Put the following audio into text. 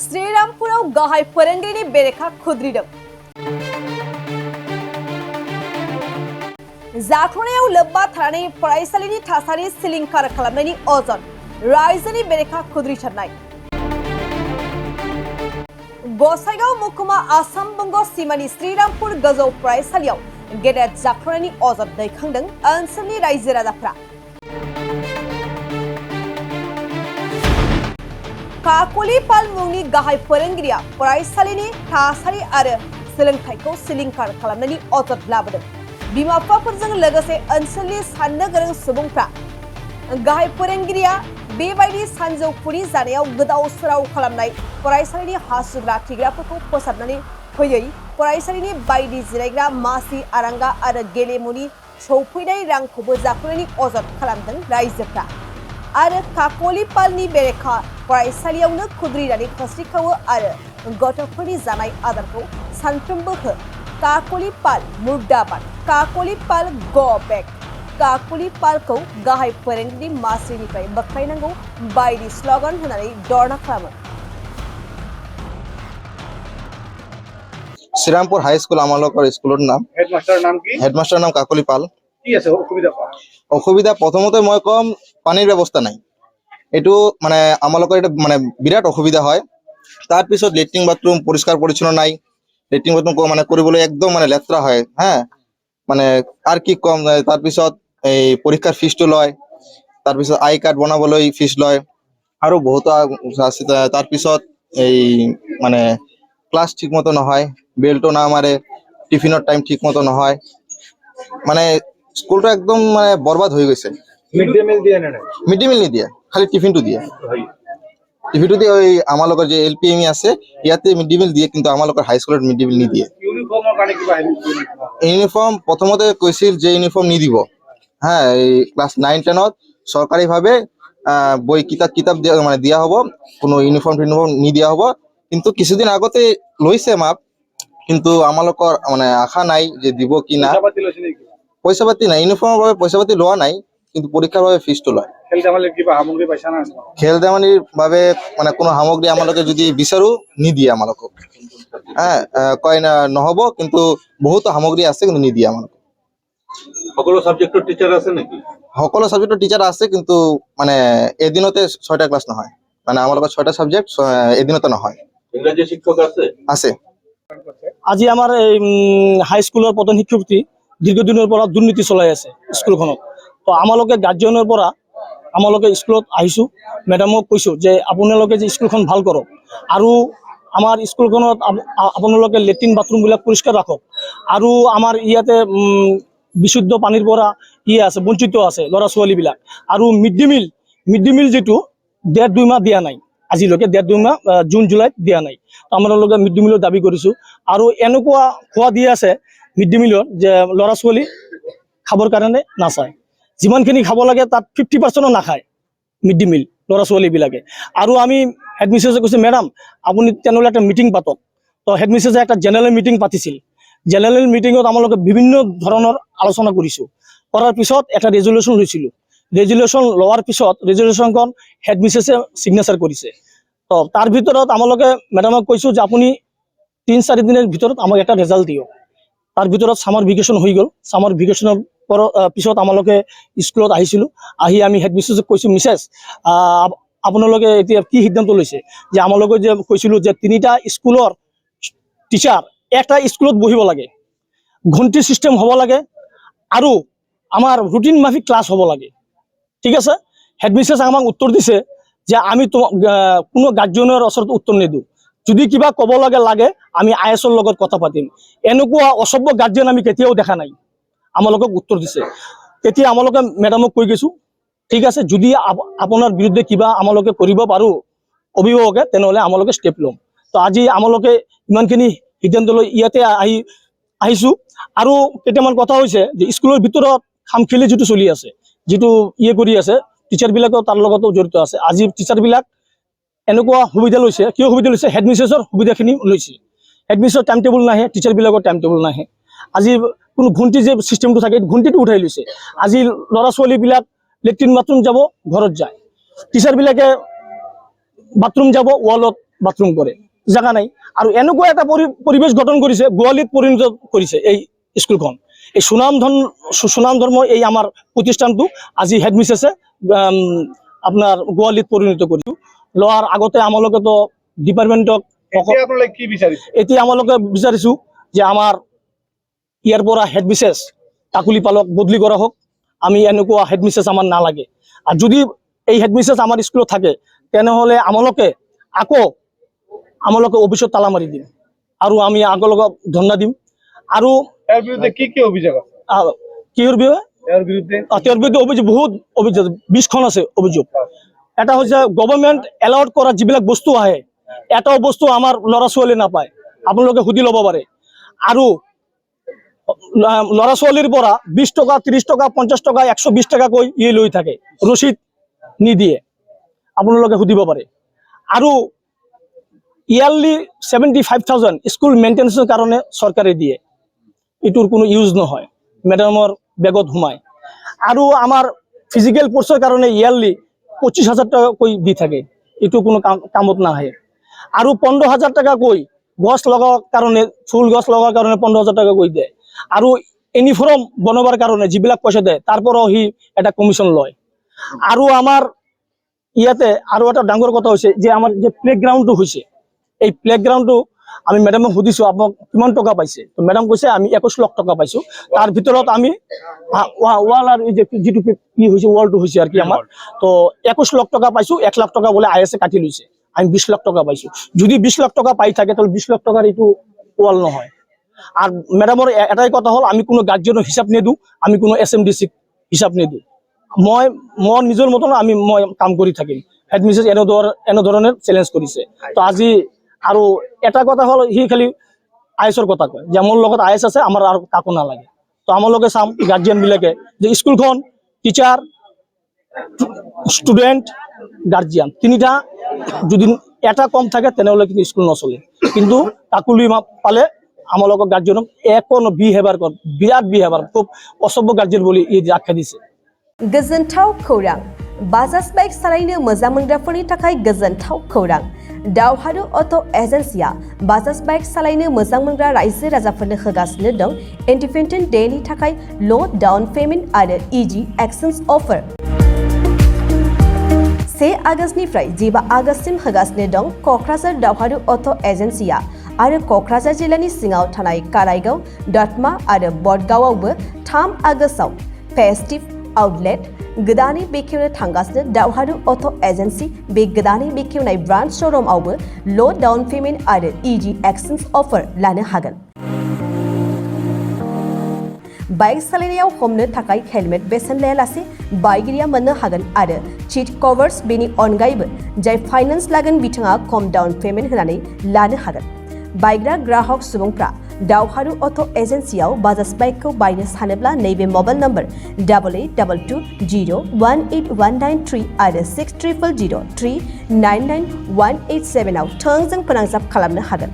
श्रीरामपुराव गाहाय फोरोंगिरिनि बेरेखा खुद्रिदों। जाख्लनायाव लोब्बा थानानै फरायसालिनि थासारि सिलिंखार खालामनायनि अजन रायजोनि बेरेखा खुद्रिसारनाय। गसाइगाव महकुमा आसाम बंग सीमानि श्रीरामपुर गोजौ फरायसालियाव गेदेर जाख्लनायनि अजद दैखांदों ओनसोलनि रायजो राजाफ्रा। काकली पाल मुंनि गाहाय फोरोंगिरिया फरायसालिनि थासारि आरो सोलोंथाइखौ सिलिंखार खालामनायनि अजद लाबोदों। बिमा-बिफाफोरजों लोगोसे ओनसोलनि साननो गोरों सुबुंफ्रा गाहाय फोरोंगिरिया बेबायदि सानजौफुनि जानायाव गोदाव सोराव खालामनाय फरायसालिनि हासुग्रा खिग्राफोरखौ फोसाबनानै फैयै फरायसालिनि बायदि जिरायग्रा मासि आरांगा आरो गेलेमुनि सौफैनाय रांखौबो जाख्लनायनि अजद खालामदों रायजोफ्रा। आरो काकली पालनि बेरेखा फरायसालियावनो खुद्रिनानै खोस्लिखावो आरो गथ'फोरनि जानाय आदारखौ सानफ्रोमबो हो। काकली पाल मुर्दाबाद, काकली पाल गो बेक, काकली पालखौ गाहाय फोरोंगिरि मासिनिफ्राय बोख्लायनांगौ बायदि स्लगान होनानै धरना खालामो। श्रीरामपुर हाई स्कूल आमालकर स्कूलर नाम हेडमास्टर नाम काकली पाल। असुविधा प्रथमते मैं कम पानीर व्यवस्था नाई एटू माने आमालकर एटा माने बिराट असुविधा है। तार पिছত लेट्रिन बाथरूम परिष्कार परिच्छन्न नाई। लेट्रिन बाथरूम को माने करिबोले एकदम माने लेत्रा है। हाँ माने आर कि कम तार पिছত এই পরীক্ষার ফিসটো লয়। তার পিছত আই কার্ড বনাবলৈ ফিস লয় আৰু বহুত আছে। তার পিছত এই মানে ক্লাস ঠিক মতো নহয়, বেলটো না মারে, টিফিনের টাইম ঠিক মতো নহয়, মানে স্কুলটা একদম মানে বরবাদ হয়ে গেছে। মিড ডে মিল দিয়ে না, মিড ডে মিল নিদিয়ে, খালি টিফিনটো দিয়ে। টিফিনটো দিয়ে ওই আমালোকৰ যে এলপিএমই আছে ইয়াতে মিড ডে মিল দিয়ে, কিন্তু আমালোকৰ হাই স্কুলত মিড ডে মিল নিদিয়ে। ইউনিফর্মৰ কাৰণে কিবা ইউনিফর্ম প্রথমতে কৈছিল যে ইউনিফর্ম নিদিব। হ্যাঁ এই ক্লাস 9-10 সরকারিভাবে বই কিতাব মানে দিয়া হব, কোনো ইউনিফর্ম নিদিয়া হব। কিন্তু কিছুদিন আগতে লৈছে মাপ, কিন্তু আমালোকৰ মানে আশা নাই যে দিব কি না। পইচা পাতি নাই, ইউনিফর্মৰ বাবে পইচা পাতি লোৱা নাই, কিন্তু পৰীক্ষাৰ বাবে ফিজটো লয়। খেল ধেমালিৰ বাবে মানে কোনো সামগ্ৰী আমালোকে যদি বিচাৰো নিদিয়ে আমালোকক। হ্যাঁ কয় না নহব, কিন্তু বহুত সামগ্ৰী আছে কিন্তু নিদিয়ে আমালোকক। সকলো সাবজেক্টৰ টিচাৰ আছে নেকি? সকলো সাবজেক্টৰ টিচাৰ আছে, কিন্তু মানে এদিনতে 6টা ক্লাছ নহয়। মানে আমালোকৰ 6টা সাবজেক্ট এদিনতে নহয়। ইংৰাজী শিক্ষক আছে? আছে। আজি আমাৰ হাই স্কুলৰ প্ৰধান শিক্ষয়িত্ৰী দীৰ্ঘদিনৰ পৰা দুৰ্নীতি চলাই আছে স্কুলখনত। তো আমালোকে গাৰ্জিয়ানৰ পৰা আমালোকে স্কুলত আহিছোঁ, মেডামক কৈছোঁ যে আপোনালোকে যে স্কুলখন ভাল কৰক আৰু আমাৰ স্কুলখনত আপোনালোকে লেট্ৰিন বাথৰুমবিলাক পৰিষ্কাৰ ৰাখক আৰু আমাৰ ইয়াতে বিশুদ্ধ পানীৰ পৰা আছে বঞ্চিত আছে ল'ৰা ছোৱালীবিলাক। আৰু মিড ডে মিল যিটো 1.5-2 মাহ দিয়া নাই, আজিলৈকে 1.5-2 মাহ জুন জুলাইত দিয়া নাই। আমালোকে মিড ডে মিলৰ দাবী কৰিছোঁ। আৰু এনেকুৱা খোৱা দি আছে মিড ডে মিলৰ যে ল'ৰা ছোৱালী খাবৰ কাৰণে নাচায়, যিমানখিনি খাব লাগে তাত 50% নাখায় মিড ডে মিল ল'ৰা ছোৱালীবিলাকে। আৰু আমি হেডমিষ্ট্ৰেছে কৈছে মেডাম আপুনি তেনেহ'লে একটা মিটিং পাতক। তো হেডমিষ্ট্ৰেছে একটা জেনেৰেল মিটিং পাতিছিল। জেনেৰেল মিটিঙত আমালোকে বিভিন্ন ধৰণৰ আলোচনা কৰিছোঁ। কৰাৰ পিছত এটা ৰেজুলেশ্যন লৈছিলোঁ। ৰেজুলেশ্যন লোৱাৰ পিছত ৰেজুলেশ্যনখন হেডমিষ্ট্ৰেছে ছিগনেচাৰ কৰিছে। তো তাৰ ভিতৰত আমালোকে মেডামক কৈছোঁ যে আপুনি 3-4 দিনৰ ভিতৰত আমাক এটা ৰেজাল্ট দিয়ক। তাৰ ভিতৰত ছামাৰ ভেকেশ্যন হৈ গ'ল। ছামাৰ ভেকেশ্যনৰ পিছত আমালোকে স্কুলত আহিছিলোঁ। আহি আমি হেডমিষ্ট্ৰেছক কৈছোঁ মিছেছ আপোনালোকে এতিয়া কি সিদ্ধান্ত লৈছে, যে আমালোকে যে কৈছিলোঁ যে 3টা স্কুলৰ টিচাৰ একটা স্কুলত বহিব লাগে, ঘণ্টি চিষ্টেম হ'ব লাগে আৰু আমাৰ ৰুটিন মাফিক ক্লাছ হ'ব লাগে। ঠিক আছে, হেডমিষ্ট্ৰেছে আমাক উত্তৰ দিছে যে আমি কোনো গাৰ্জিয়ানৰ ওচৰত উত্তৰ নিদিওঁ, যদি কিবা ক'ব লাগে আমি IS-ৰ লগত কথা পাতিম। এনেকুৱা অসভ্য গাৰ্জিয়ান আমি কেতিয়াও দেখা নাই, আমালোকক উত্তৰ দিছে। তেতিয়া আমালোকে মেডামক কৈ গৈছোঁ ঠিক আছে, যদি আপোনাৰ বিৰুদ্ধে কিবা আমালোকে কৰিব পাৰোঁ অভিভাৱকে তেনেহ'লে আমালোকে ষ্টেপ ল'ম। তো আজি আমালোকে ইমানখিনি সিদ্ধান্ত লৈ ইয়াতে আহিছোঁ। আৰু কেইটামান কথা হৈছে যে স্কুলৰ ভিতৰত খামখেলি যিটো চলি আছে, যিটো কৰি আছে টিচাৰবিলাকেও তাৰ লগতো জড়িত আছে। আজি টিচাৰবিলাক এনেকুৱা সুবিধা লৈছে, কিয় সুবিধা লৈছে, হেডমিষ্ট্ৰেছৰ সুবিধাখিনি লৈছে। হেডমিষ্ট্ৰেছৰ টাইম টেবুল নাহে, টিচাৰবিলাকৰ টাইম টেবুল নাহে। আজি কোনো ঘণ্টি যে চিষ্টেমটো থাকে ঘণ্টিটো উঠাই লৈছে। আজি ল'ৰা ছোৱালীবিলাক লেট্ৰিন বাথৰুম যাব ঘৰত যায়, টিচাৰবিলাকে বাথৰুম যাব ৱালত বাথরুম করে জায়গা নাই আৰু এনেকুৱা এটা পৰিবেশ গঠন কৰিছে গোৱালিত পৰিণত কৰিছে এই স্কুলখন এই সুনাম ধৰ্ম এই আমাৰ প্ৰতিষ্ঠানটো আজি হেডমিস্ট্ৰেছে আপোনাৰ গোৱালিত পৰিণত কৰিছো লোৱাৰ আগতে আমালোকে তো ডিপাৰ্টমেণ্টক এতিয়া আমালোকে বিচাৰিছো যে আমাৰ ইয়াৰ পৰা হেডমিস্ট্ৰেছ কাকুলি পালক বদলি কৰা হোক আমি এনেকুৱা হেডমিস্ট্ৰেছ আমাৰ নালাগে আৰু যদি এই হেডমিস্ট্ৰেছ আমাৰ স্কুলত থাকে তেনেহ'লে আমালোকে অফিসত তালা মাৰি দিম আৰু আমি আগলৈকে ধৰ্ণা দিম আৰু ইয়াৰ বিৰুদ্ধে কি অভিযোগ আছে কিহৰ বিষয়ে ইয়াৰ বিৰুদ্ধে তেওঁৰ বিৰুদ্ধে অভিযোগ বহুত অভিযোগ 20খন আছে অভিযোগ এটা হৈছে গভৰ্ণমেণ্ট এলাউড কৰা যিবিলাক বস্তু আহে এটাও বস্তু আমাৰ ল'ৰা ছোৱালী নাপায় আপোনালোকে সুধি ল'ব পাৰে আৰু ল'ৰা ছোৱালীৰ পৰা 20 টকা 30 টকা 50 টকা 120 টকাকৈ লৈ থাকে ৰচিদ নিদিয়ে আপোনালোকে সুধিব পাৰে আৰু ইয়াৰলি 75,000 স্কুল মেইনটেনেন্সৰ কাৰণে চৰকাৰে দিয়ে এটোৰ কোনো ইউজ নহয় মেডামৰ বেগত সোমায় আৰু আমাৰ ফিজিক্যাল কোৰ্সৰ কাৰণে ইয়াৰলি 25,000 টাকাকৈ দি থাকে এটো কোনো কামত নাহে আৰু 15,000 টাকাকৈ গছ লগাৰ কাৰণে ফুল গছ লগাৰ কাৰণে 15,000 টাকাকৈ দিয়ে আৰু ইউনিফৰ্ম বনাবৰ কাৰণে যিবিলাক পইচা দিয়ে তাৰ পৰাও হি এটা কমিশন লয় আৰু আমাৰ ইয়াতে আৰু এটা ডাঙৰ কথা হৈছে যে আমাৰ যে প্লেগ্ৰাউণ্ডটো হৈছে এই প্লেগ্ৰাউণ্ডটো আমি মেডামক সুধিছো আপোনাক কিমান টকা পাইছে তো মেডাম কৈছে আমি 21 লাখ টকা পাইছো তাৰ ভিতৰত আমি ওয়াল আৰু যে যেটো কি হৈছে ওয়ালটো হৈছে আর কি আমাৰ তো 21 লাখ টকা পাইছো 1 লাখ টকা বলে আইএসএ কাটি লৈছে আমি 20 লাখ টকা পাইছো যদি 20 লাখ টকা পাই থাকে তাহলে 20 লাখ টাকার এটো ওয়াল নহয় আর মেডামৰ এটাই কথা হল আমি কোনো গার্জিয়ানৰ হিসাব নেদু আমি কোনো এসএমডিসি হিসাব নেদু মই নিজৰ মতন মই কাম কৰি থাকিম হেডমিস্ট্রেস এনে ধৰণৰ চ্যালেঞ্জ কৰিছে তো আজি আৰু এটা কথা হল হি খালি আইএসৰ কথা কয় যে মোৰ লগত আইএস আছে আমাৰ আৰু কাকো নালাগে তো আমালোকে চাম গার্জিয়ান বিলাকে যে স্কুলখন টিচার স্টুডেন্ট গার্জিয়ান তিনিটা যদি এটা কম থাকে তেনেহলে কিন্তু স্কুল নচলে কিন্তু কাকুলি পালে আমালোকৰ গার্জিয়ানক একন বিহেভিয়ার কর বিরাট বিহেভিয়ার খুব অসভ্য গার্জিয়ান বলি ই আখ্যা দিছে गोजोनथाव खौरां बाजाज बाइक सालायनो मोजां मोनग्राफोरनि थाखाय गोजोनथाव खौरां दावहारु अट' एजेन्सिया बाजाज बाइक सालायनो मोजां मोनग्रा रायजो राजाफोरनो होगासिनो दं इन्डिपेन्डेन्ट डेनि थाखाय ल' डाउन पेमेन्ट आरो इजि एक्सचेन्ज अफार 1 आगस्तनिफ्राय 15 आगस्तसिम होगासिनो दं क'क्राझार दावहारु अट' एजेन्सिया आरो क'क्राझार जिल्लानि सिङाव थानाय काराइगाव दतमा आरो बडगावआवबो 3 आगस्टआव फेस्टिभ आउटलेट गोदानै बेखेवनो थांगासिनो दावहारु अट' एजेन्सि बे गोदानै बेखेवनाय ब्रान्च श'रुमआवबो ल' डाउन पेमेन्ट आरो इजि एक्सचेन्ज अफार लानो हागोन बाइक सालायनायाव हमनो थाखाय हेलमेट बेसेन लायालासे बाइगिरिया मोननो हागोन आरो सीट कभार्स बेनि अनगायैबो जाय फाइनान्स लागोन बिथाङा खम डाउन पेमेन्ट होनानै लानो हागोन बायग्रा ग्राहक सुबुंफ्रा दावहारु अट' एजेन्सियाव बाजाज बाइकखौ बायनो सानोब्ला नैबे मबाइल नम्बर 8822018193 आरो 600003991187 आव थोंजों फोनांजाब खालामनो हागोन।